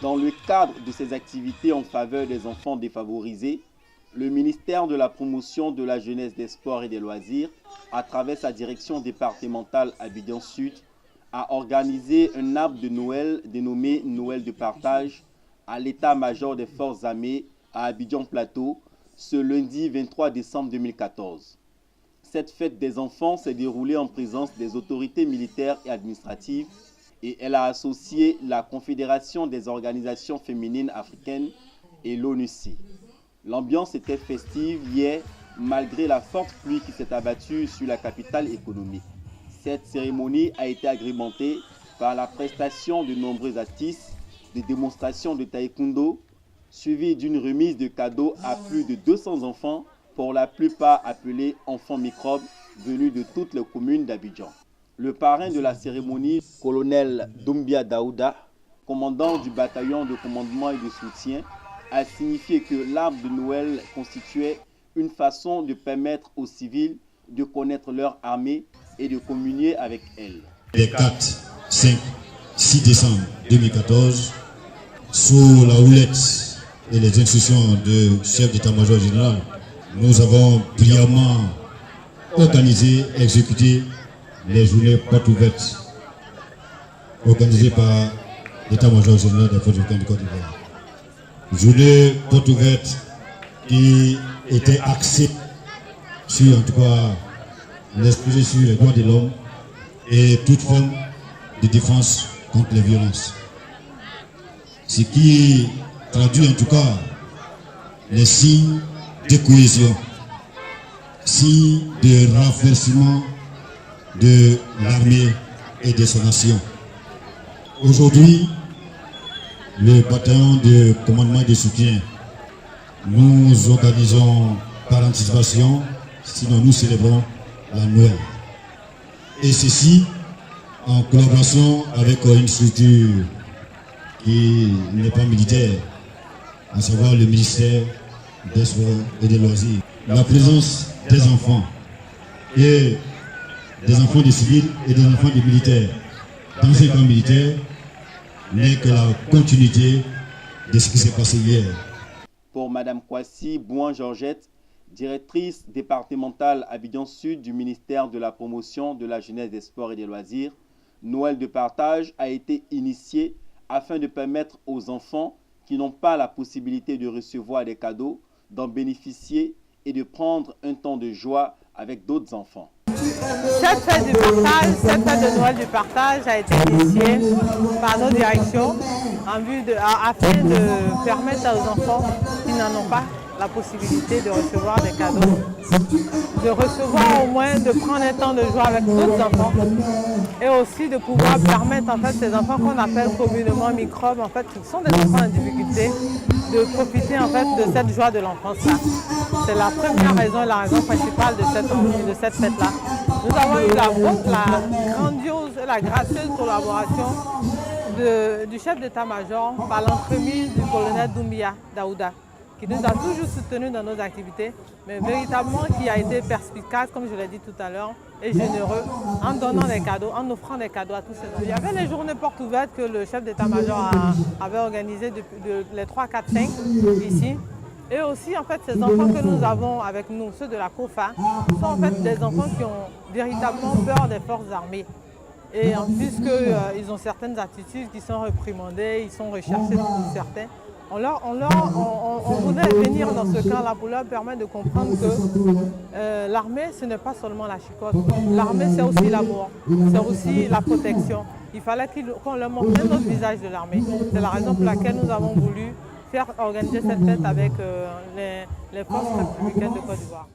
Dans le cadre de ces activités en faveur des enfants défavorisés, le ministère de la Promotion de la Jeunesse, des Sports et des Loisirs, à travers sa direction départementale Abidjan Sud, a organisé un arbre de Noël dénommé Noël de partage à l'état-major des forces armées à Abidjan Plateau ce lundi 23 décembre 2014. Cette fête des enfants s'est déroulée en présence des autorités militaires et administratives et elle a associé la Confédération des organisations féminines africaines et l'ONUCI. L'ambiance était festive hier malgré la forte pluie qui s'est abattue sur la capitale économique. Cette cérémonie a été agrémentée par la prestation de nombreux artistes, des démonstrations de taekwondo, suivies d'une remise de cadeaux à plus de 200 enfants, pour la plupart appelés enfants microbes, venus de toutes les communes d'Abidjan. Le parrain de la cérémonie, colonel Doumbia Daouda, commandant du bataillon de commandement et de soutien, a signifié que l'arbre de Noël constituait une façon de permettre aux civils de connaître leur armée et de communier avec elle. Les 4, 5, 6 décembre 2014, sous la houlette et les instructions du chef d'état-major général, nous avons brillamment organisé et exécuté les journées portes ouvertes organisées par l'état-major général des forces africaines du Côte d'Ivoire. Journée portes ouvertes qui était axée sur, en tout cas, l'exposé sur les droits de l'homme et toute forme de défense contre les violences. Ce qui traduit en tout cas les signes de cohésion, signes de renforcement de l'armée et de sa nation. Aujourd'hui, le bataillon de commandement et de soutien, nous organisons par anticipation, sinon nous célébrons la Noël. Et ceci en collaboration avec une structure qui n'est pas militaire, à savoir le ministère des Sports et des Loisirs. La présence des enfants et des enfants des civils et des enfants des militaires dans ces camps militaires n'est que la continuité de ce qui s'est passé hier. Pour Mme Kwasi Bouan-Georgette, directrice départementale Abidjan Sud du ministère de la Promotion de la Jeunesse, des Sports et des Loisirs, Noël de partage a été initié afin de permettre aux enfants qui n'ont pas la possibilité de recevoir des cadeaux d'en bénéficier et de prendre un temps de joie avec d'autres enfants. Cette fête de Noël du partage a été initiée par nos directions afin de permettre aux enfants qui n'en ont pas la possibilité de recevoir des cadeaux, de recevoir au moins, de prendre un temps de joie avec d'autres enfants et aussi de pouvoir permettre en fait ces enfants qu'on appelle communément microbes, en fait, qui sont des enfants en difficulté, de profiter en fait de cette joie de l'enfance-là. C'est la première raison et la raison principale de cette fête-là. Nous avons eu la grandiose et la gracieuse collaboration du chef d'état-major par l'entremise du colonel Doumbia Daouda, qui nous a toujours soutenus dans nos activités, mais véritablement qui a été perspicace, comme je l'ai dit tout à l'heure, et généreux en donnant des cadeaux, en offrant des cadeaux à tous ces enfants. Il y avait les journées portes ouvertes que le chef d'état-major avait organisées depuis les 3, 4, 5 ici. Et aussi, en fait, ces enfants que nous avons avec nous, ceux de la COFA, sont en fait des enfants qui ont véritablement peur des forces armées. Et puisqu'ils ont certaines attitudes qui sont réprimandées, ils sont recherchés pour certains, on voudrait venir dans ce camp-là pour leur permettre de comprendre que l'armée, ce n'est pas seulement la chicotte. L'armée, c'est aussi l'amour, c'est aussi la protection. Il fallait qu'on leur montre un autre visage de l'armée. C'est la raison pour laquelle nous avons voulu organiser cette fête avec les forces républicaines de Côte d'Ivoire.